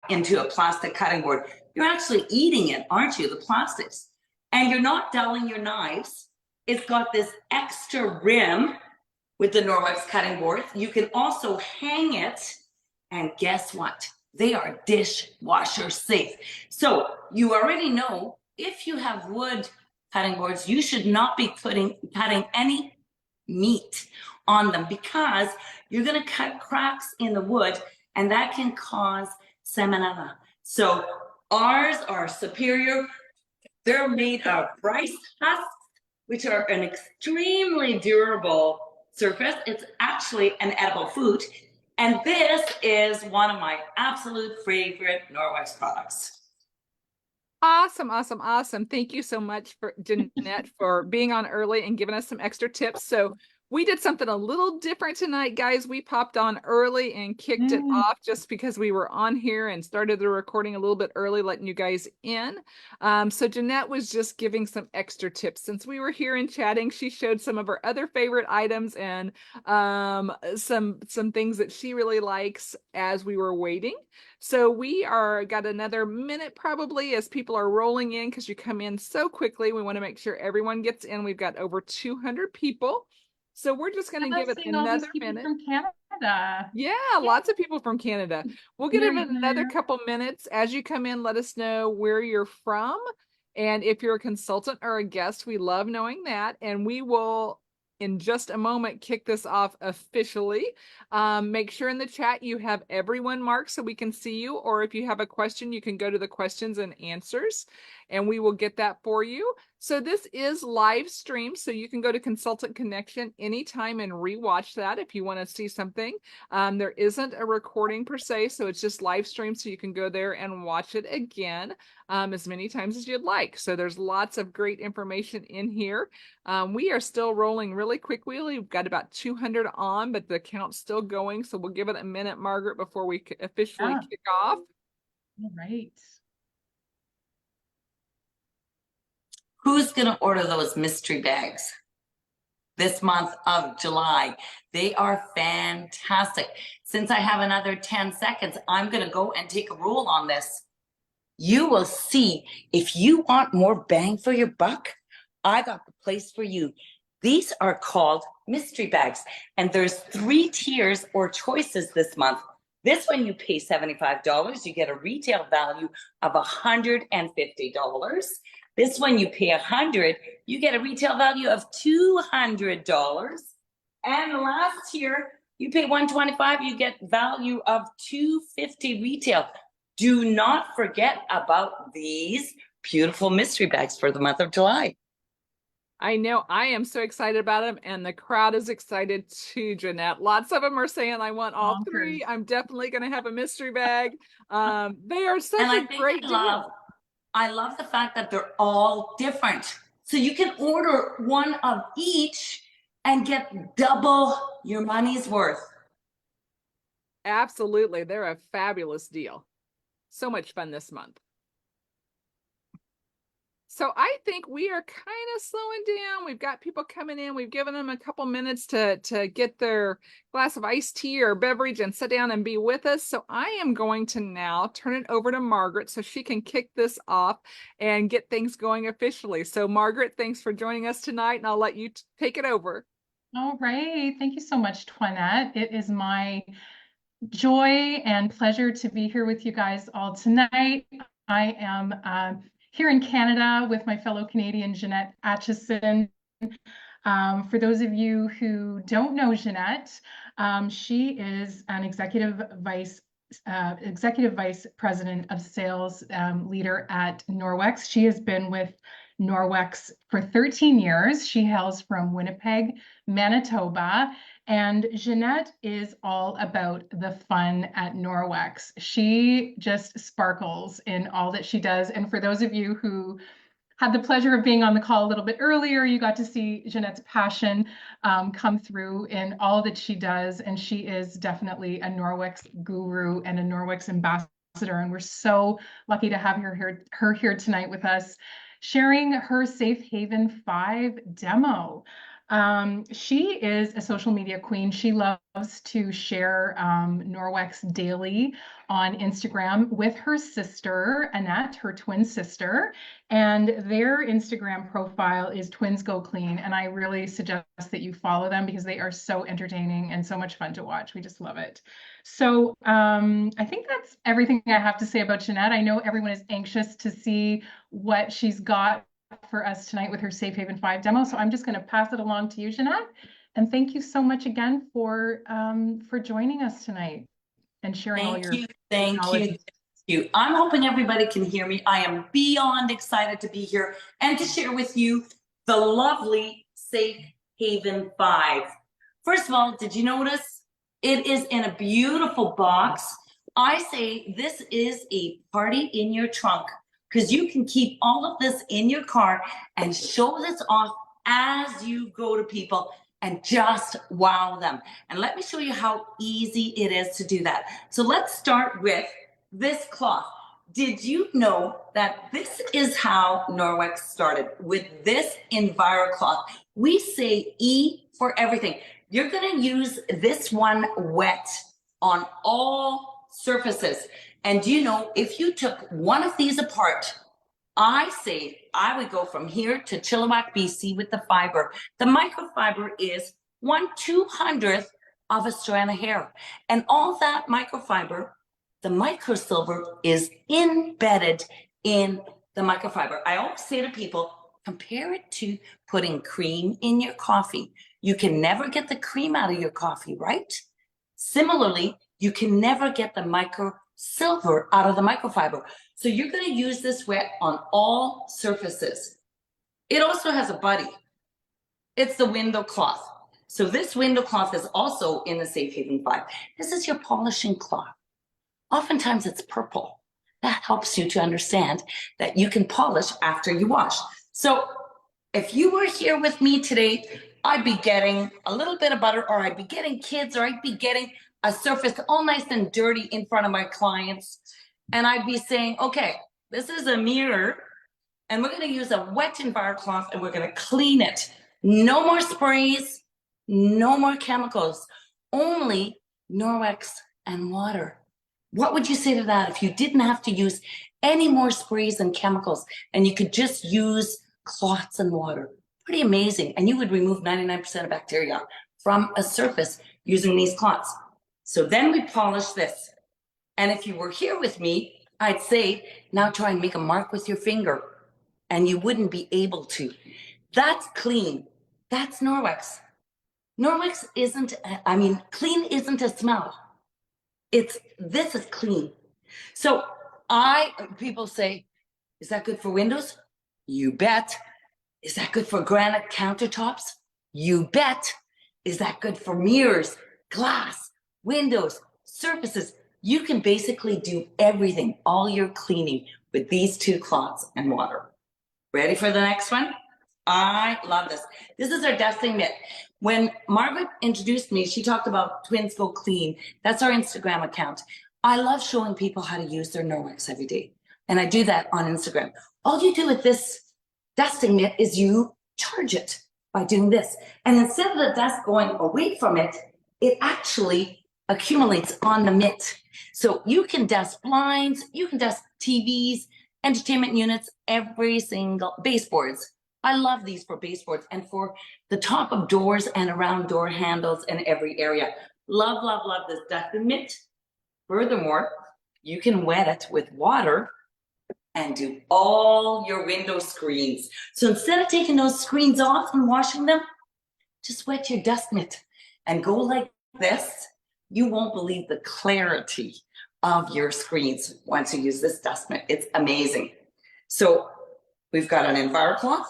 into a plastic cutting board, you're actually eating it, aren't you? The plastics. And you're not dulling your knives. It's got this extra rim with the Norwex cutting boards. You can also hang it, and guess what? They are dishwasher safe. So you already know if you have wood cutting boards, you should not be cutting any meat on them because you're going to cut cracks in the wood and that can cause salmonella. So ours are superior. They're made of rice husks, which are an extremely durable surface. It's actually an edible food. And this is one of my absolute favorite Norwex products. Awesome, awesome, awesome. Thank you so much for Jeanette for being on early and giving us some extra tips. So we did something a little different tonight, guys. We popped on early and kicked it off just because we were on here and started the recording a little bit early, letting you guys in. So Jeanette was just giving some extra tips. Since we were here and chatting, she showed some of her other favorite items and some things that she really likes as we were waiting. So we got another minute probably as people are rolling in because you come in so quickly. We want to make sure everyone gets in. We've got over 200 people. So we're just going to give it another minute. From Canada. Yeah, lots of people from Canada. We'll give it another couple minutes. As you come in, let us know where you're from. And if you're a consultant or a guest, we love knowing that. And we will, in just a moment, kick this off officially. Make sure in the chat you have everyone marked so we can see you. Or if you have a question, you can go to the questions and answers and we will get that for you. So this is live stream, so you can go to Consultant Connection anytime and rewatch that if you want to see something. There isn't a recording per se, so it's just live stream, so you can go there and watch it again as many times as you'd like. So there's lots of great information in here. We are still rolling really quickly. We've got about 200 on, but the count's still going, so we'll give it a minute, Margaret, before we officially kick off. All right. Who's going to order those mystery bags this month of July? They are fantastic. Since I have another 10 seconds, I'm going to go and take a roll on this. You will see if you want more bang for your buck, I got the place for you. These are called mystery bags, and there's 3 tiers or choices this month. This one you pay $75, you get a retail value of $150. This one you pay $100, you get a retail value of $200. And the last tier, you pay $125, you get value of $250 retail. Do not forget about these beautiful mystery bags for the month of July. I know, I am so excited about them, and the crowd is excited too, Jeanette. Lots of them are saying, I want all 3. I'm definitely going to have a mystery bag. They are such a great deal. I love the fact that they're all different. So you can order one of each and get double your money's worth. Absolutely. They're a fabulous deal. So much fun this month. So I think we are kind of slowing down. We've got people coming in. We've given them a couple minutes to get their glass of iced tea or beverage and sit down and be with us. So I am going to now turn it over to Margaret so she can kick this off and get things going officially. So Margaret, thanks for joining us tonight, and I'll let you take it over. All right. Thank you so much, Toinette. It is my joy and pleasure to be here with you guys all tonight. I am here in Canada with my fellow Canadian, Jeanette Acheson. For those of you who don't know Jeanette, she is an executive vice president of sales leader at Norwex. She has been with Norwex for 13 years. She hails from Winnipeg, Manitoba. And Jeanette is all about the fun at Norwex. She just sparkles in all that she does. And for those of you who had the pleasure of being on the call a little bit earlier, you got to see Jeanette's passion come through in all that she does. And she is definitely a Norwex guru and a Norwex ambassador. And we're so lucky to have her here tonight with us, sharing her Safe Haven 5 demo. She is a social media queen. She loves to share Norwex daily on Instagram with her sister, Annette, her twin sister. And their Instagram profile is Twins Go Clean. And I really suggest that you follow them because they are so entertaining and so much fun to watch. We just love it. So I think that's everything I have to say about Jeanette. I know everyone is anxious to see what she's got for us tonight with her Safe Haven 5 demo. So I'm just going to pass it along to you, Jeanette. And thank you so much again for joining us tonight and sharing all your Thank knowledge. you. Thank you. I'm hoping everybody can hear me. I am beyond excited to be here and to share with you the lovely Safe Haven 5. First of all, did you notice it is in a beautiful box? I say this is a party in your trunk, because you can keep all of this in your car and show this off as you go to people and just wow them. And let me show you how easy it is to do that. So let's start with this cloth. Did you know that this is how Norwex started, with this EnviroCloth? We say E for everything. You're gonna use this one wet on all surfaces. And do you know, if you took one of these apart, I say I would go from here to Chilliwack, BC with the fiber. The microfiber is 1/200th of a strand of hair. And all that microfiber, the microsilver, is embedded in the microfiber. I always say to people, compare it to putting cream in your coffee. You can never get the cream out of your coffee, right? Similarly, you can never get the microsilver out of the microfiber. So you're going to use this wet on all surfaces. It also has a buddy. It's the window cloth. So this window cloth is also in the Safe Haven 5. This is your polishing cloth. Oftentimes it's purple. That helps you to understand that you can polish after you wash. So if you were here with me today, I'd be getting a little bit of butter, or I'd be getting kids, or I'd be getting a surface all nice and dirty in front of my clients. And I'd be saying, okay, this is a mirror, and we're going to use a wet EnviroCloth, and we're going to clean it. No more sprays, no more chemicals, only Norwex and water. What would you say to that if you didn't have to use any more sprays and chemicals, and you could just use cloths and water? Pretty amazing. And you would remove 99% of bacteria from a surface using these cloths. So then we polish this. And if you were here with me, I'd say, now try and make a mark with your finger, and you wouldn't be able to. That's clean. That's Norwex. Norwex isn't, clean isn't a smell. This is clean. So people say, is that good for windows? You bet. Is that good for granite countertops? You bet. Is that good for mirrors, glass, windows, surfaces? You can basically do everything, all your cleaning, with these two cloths and water. Ready for the next one? I love this. This is our dusting mitt. When Margaret introduced me, she talked about Twins Go Clean. That's our Instagram account. I love showing people how to use their Norwex every day. And I do that on Instagram. All you do with this dusting mitt is you charge it by doing this. And instead of the dust going away from it, it actually accumulates on the mitt. So you can dust blinds, you can dust TVs, entertainment units, every single baseboards. I love these for baseboards and for the top of doors and around door handles and every area. Love, love, love this dusting mitt. Furthermore, you can wet it with water and do all your window screens. So instead of taking those screens off and washing them, just wet your dust mitt and go like this. You won't believe the clarity of your screens once you use this dust mitt. It's amazing. So we've got an EnviroCloth,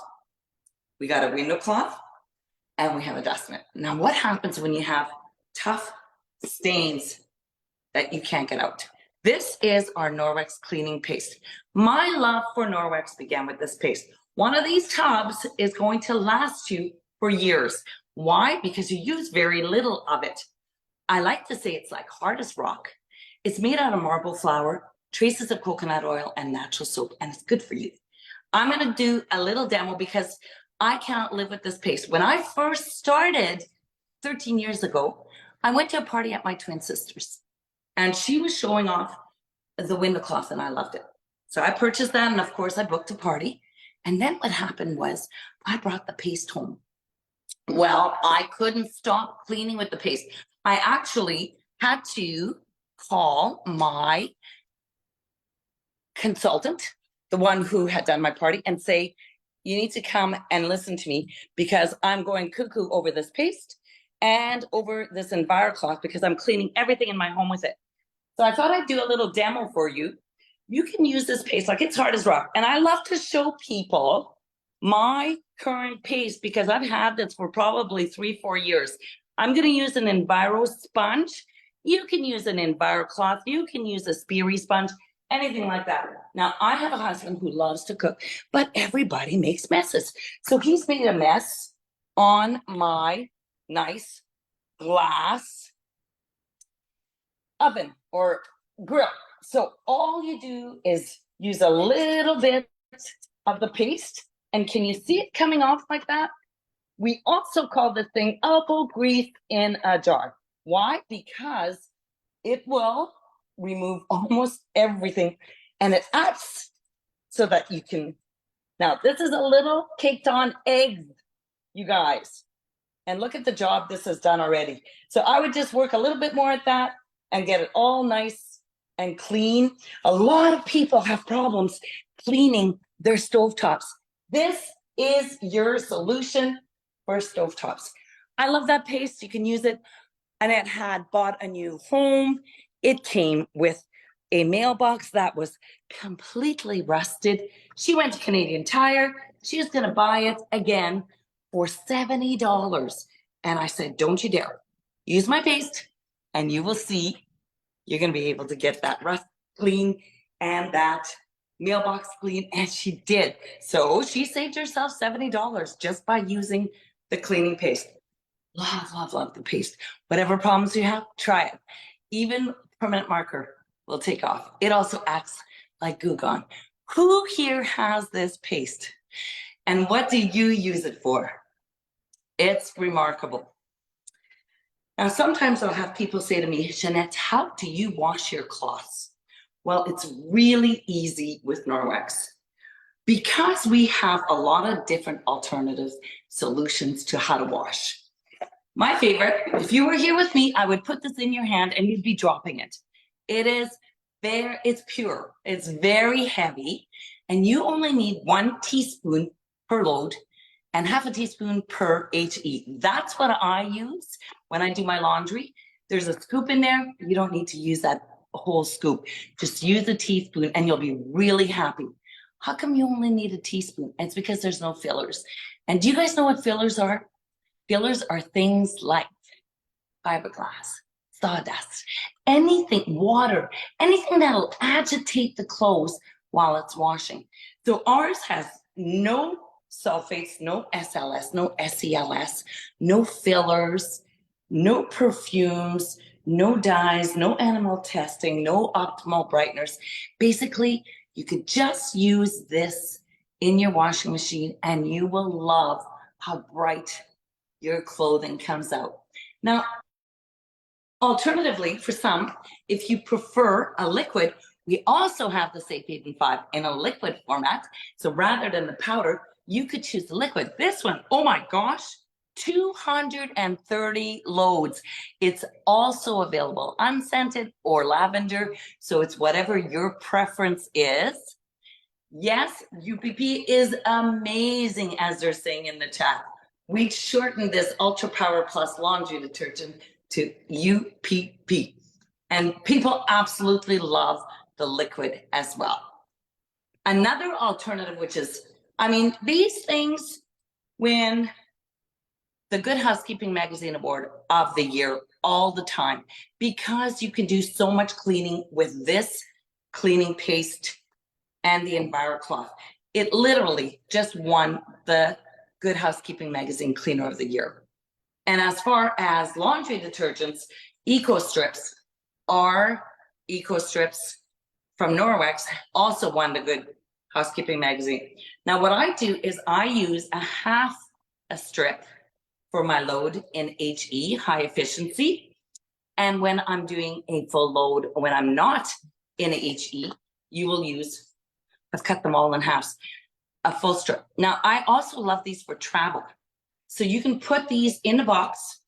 we got a window cloth, and we have a dust mitt. Now, what happens when you have tough stains that you can't get out? This is our Norwex cleaning paste. My love for Norwex began with this paste. One of these tubs is going to last you for years. Why? Because you use very little of it. I like to say it's like hard as rock. It's made out of marble flour, traces of coconut oil, and natural soap, and it's good for you. I'm going to do a little demo because I cannot live with this paste. When I first started 13 years ago, I went to a party at my twin sister's and she was showing off the window cloth and I loved it. So I purchased that and of course I booked a party. And then what happened was I brought the paste home. Well, I couldn't stop cleaning with the paste. I actually had to call my consultant, the one who had done my party, and say, you need to come and listen to me because I'm going cuckoo over this paste and over this EnviroCloth because I'm cleaning everything in my home with it. So I thought I'd do a little demo for you. You can use this paste like it's hard as rock. And I love to show people my current paste because I've had this for probably 3-4 years. I'm going to use an Enviro sponge. You can use an EnviroCloth. You can use a Speary sponge, anything like that. Now, I have a husband who loves to cook, but everybody makes messes. So he's made a mess on my nice glass oven or grill. So all you do is use a little bit of the paste. And can you see it coming off like that? We also call this thing elbow grease in a jar. Why? Because it will remove almost everything and it acts so that you can. Now, this is a little caked on eggs, you guys. And look at the job this has done already. So I would just work a little bit more at that and get it all nice and clean. A lot of people have problems cleaning their stovetops. This is your solution for stovetops. I love that paste. You can use it. Annette had bought a new home. It came with a mailbox that was completely rusted. She went to Canadian Tire. She was going to buy it again for $70. And I said, don't you dare. Use my paste and you will see you're going to be able to get that rust clean and that mailbox clean. And she did. So she saved herself $70 just by using the cleaning paste. Love, love, love the paste. Whatever problems you have, try it. Even permanent marker will take off. It also acts like Goo Gone. Who here has this paste? And what do you use it for? It's remarkable. Now, sometimes I'll have people say to me, Jeanette, how do you wash your cloths? Well, it's really easy with Norwex. Because we have a lot of different alternative solutions to how to wash. My favorite, if you were here with me, I would put this in your hand and you'd be dropping it. It's pure, it's very heavy, and you only need 1 teaspoon per load and half a teaspoon per HE. That's what I use when I do my laundry. There's a scoop in there. You don't need to use that whole scoop. Just use a teaspoon and you'll be really happy. How come you only need a teaspoon? It's because there's no fillers. And do you guys know what fillers are? Fillers are things like fiberglass, sawdust, anything, water, anything that'll agitate the clothes while it's washing. So ours has no sulfates, no SLS, no SELS, no fillers, no perfumes, no dyes, no animal testing, no optimal brighteners. Basically, you could just use this in your washing machine and you will love how bright your clothing comes out. Now, alternatively, for some, if you prefer a liquid, we also have the Safe Haven 5 in a liquid format. So rather than the powder, you could choose the liquid. This one, oh my gosh, 230 loads. It's also available unscented or lavender. So it's whatever your preference is. Yes, UPP is amazing, as they're saying in the chat. We shortened this Ultra Power Plus laundry detergent to UPP. And people absolutely love the liquid as well. Another alternative, which is, I mean, these things win the Good Housekeeping Magazine Award of the Year all the time because you can do so much cleaning with this cleaning paste and the EnviroCloth. It literally just won the Good Housekeeping Magazine Cleaner of the Year. And as far as laundry detergents, EcoStrips, our EcoStrips from Norwex also won the Good housekeeping magazine. Now what I do is I use a half a strip for my load in HE, high efficiency. And when I'm doing a full load, when I'm not in a HE, you will use, I've cut them all in half, a full strip. Now I also love these for travel. So you can put these in a box,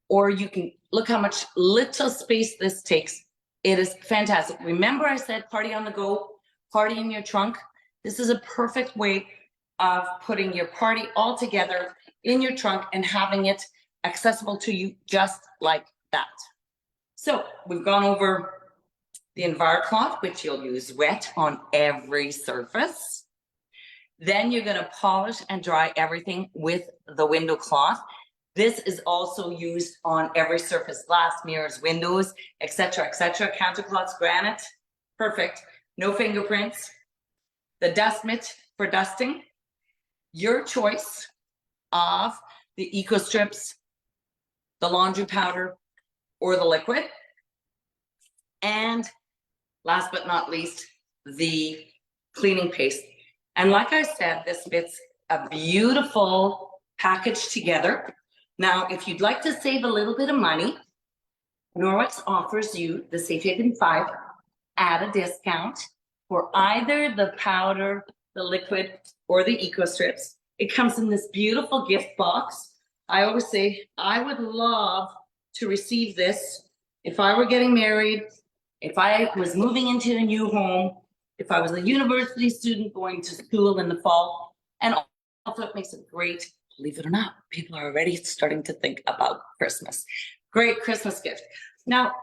or you can look how much little space this takes. It is fantastic. Remember I said party on the go, party in your trunk. This is a perfect way of putting your party all together in your trunk and having it accessible to you just like that. So we've gone over the EnviroCloth, which you'll use wet on every surface. Then you're going to polish and dry everything with the window cloth. This is also used on every surface, glass, mirrors, windows, etc., etc. Countercloths, granite, perfect. No fingerprints. The dust mitt for dusting. Your choice of the eco strips, the laundry powder, or the liquid. And last but not least, the cleaning paste. And like I said, this fits a beautiful package together. Now, if you'd like to save a little bit of money, Norwex offers you the Safe Haven 5 at a discount for either the powder, the liquid, or the eco strips. It comes in this beautiful gift box. I always say, I would love to receive this if I were getting married, if I was moving into a new home, if I was a university student going to school in the fall. And also it makes it great, believe it or not, people are already starting to think about Christmas. Great Christmas gift. Now,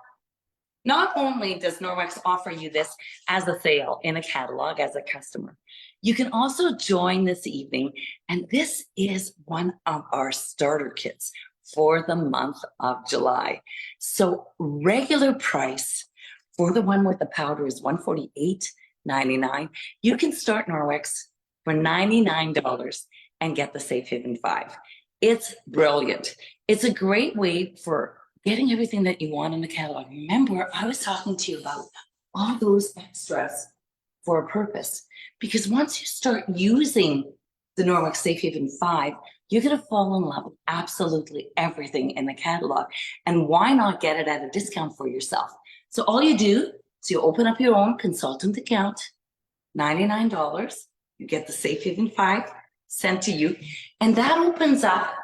not only does Norwex offer you this as a sale in a catalog as a customer, you can also join this evening, and this is one of our starter kits for the month of July. So regular price for the one with the powder is $148.99. You can start Norwex for $99 and get the Safe Haven 5. It's brilliant. It's a great way for getting everything that you want in the catalog. Remember, I was talking to you about all those extras for a purpose, because once you start using the Norwex Safe Haven 5, you're going to fall in love with absolutely everything in the catalog. And why not get it at a discount for yourself? So all you do is you open up your own consultant account, $99. You get the Safe Haven 5 sent to you, and that opens up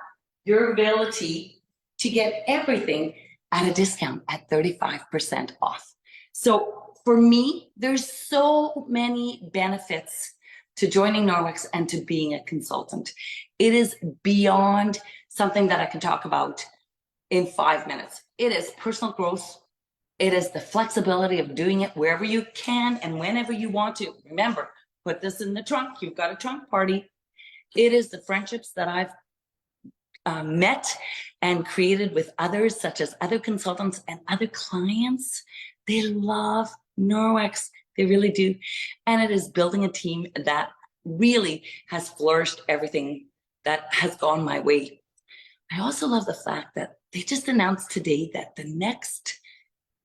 your ability to get everything at a discount at 35% off. So for me, there's so many benefits to joining Norwex and to being a consultant. It is beyond something that I can talk about in 5 minutes. It is personal growth. It is the flexibility of doing it wherever you can and whenever you want to. Remember, put this in the trunk. You've got a trunk party. It is the friendships that I've met and created with others, such as other consultants and other clients. They love Norwex. They really do. And it is building a team that really has flourished everything that has gone my way. I also love the fact that they just announced today that the next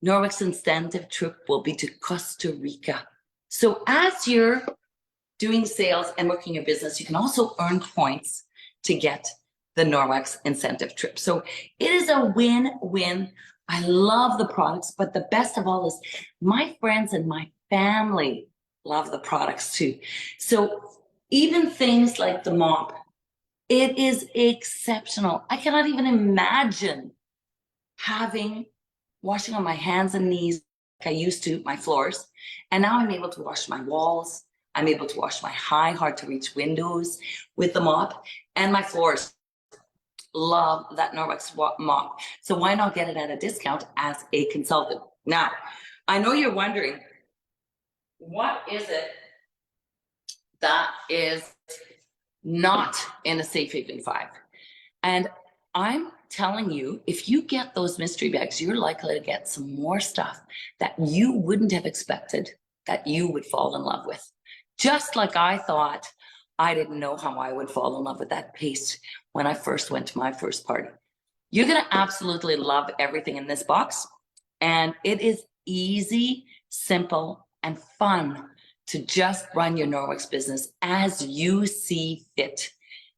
Norwex incentive trip will be to Costa Rica. So as you're doing sales and working your business, you can also earn points to get the Norwex incentive trip. So it is a win-win. I love the products, but the best of all is my friends and my family love the products too. So even things like the mop, it is exceptional. I cannot even imagine washing on my hands and knees like I used to, my floors. And now I'm able to wash my walls. I'm able to wash my high, hard to reach windows with the mop, and my floors. Love that Norwex mop. So why not get it at a discount as a consultant? Now, I know you're wondering, what is it that is not in a Safe Haven 5? And I'm telling you, if you get those mystery bags, you're likely to get some more stuff that you wouldn't have expected that you would fall in love with. Just like I thought, I didn't know how I would fall in love with that paste when I first went to my first party. You're going to absolutely love everything in this box. And it is easy, simple, and fun to just run your Norwex business as you see fit.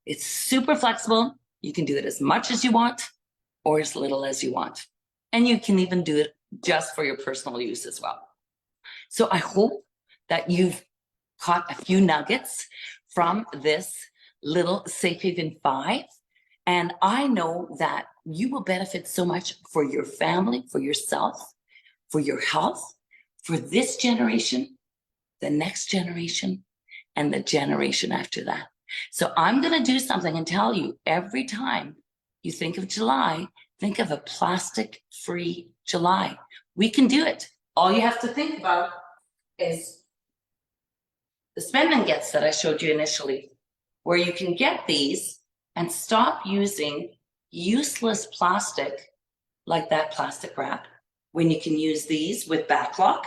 It's super flexible. You can do it as much as you want or as little as you want. And you can even do it just for your personal use as well. So I hope that you've caught a few nuggets from this little Safe Haven 5. And I know that you will benefit so much for your family, for yourself, for your health, for this generation, the next generation, and the generation after that. So I'm going to do something and tell you every time you think of July, think of a plastic-free July. We can do it. All you have to think about is the spend and gets that I showed you initially, where you can get these and stop using useless plastic like that plastic wrap, when you can use these with backlock,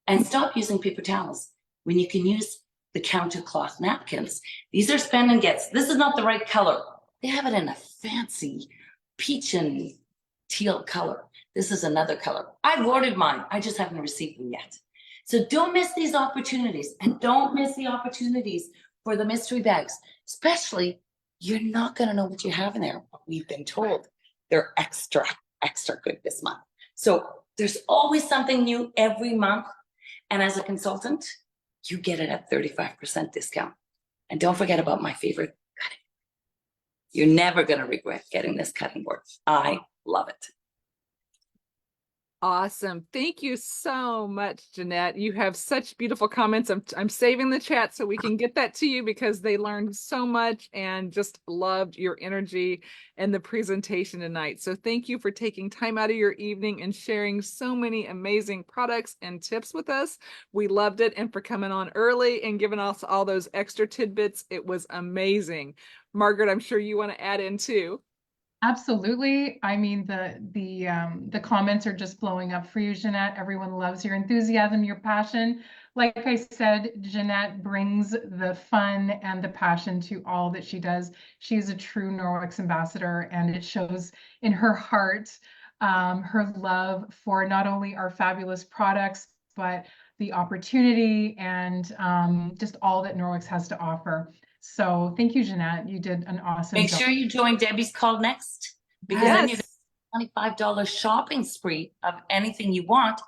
and stop using paper towels when you can use the counter cloth napkins. These are spend and gets. This is not the right color. They have it in a fancy peach and teal color. This is another color. I've ordered mine. I just haven't received them yet. So don't miss these opportunities, and don't miss the opportunities for the mystery bags. Especially, you're not going to know what you have in there. We've been told they're extra good this month. So there's always something new every month. And as a consultant, you get it at 35% discount. And don't forget about my favorite cutting. You're never going to regret getting this cutting board. I love it. Awesome. Thank you so much, Jeanette. You have such beautiful comments. I'm saving the chat so we can get that to you, because they learned so much and just loved your energy and the presentation tonight. So thank you for taking time out of your evening and sharing so many amazing products and tips with us. We loved it, and for coming on early and giving us all those extra tidbits. It was amazing. Margaret, I'm sure you want to add in too. Absolutely. I mean, the comments are just blowing up for you, Jeanette. Everyone loves your enthusiasm, your passion. Like I said, Jeanette brings the fun and the passion to all that she does. She's a true Norwex ambassador, and it shows in her heart, her love for not only our fabulous products, but the opportunity and just all that Norwex has to offer. So thank you, Jeanette. You did an awesome Make job. sure you join Debbie's Call next, because then you Yes. get a $25 shopping spree of anything you want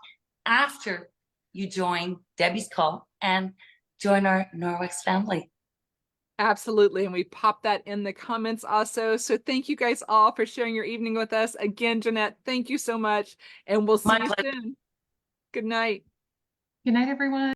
after you join Debbie's Call and join our Norwex family. Absolutely. And we pop that in the comments also. So thank you guys all for sharing your evening with us. Again, Jeanette, thank you so much. And we'll see My you pleasure. soon. Good night. Good night, everyone.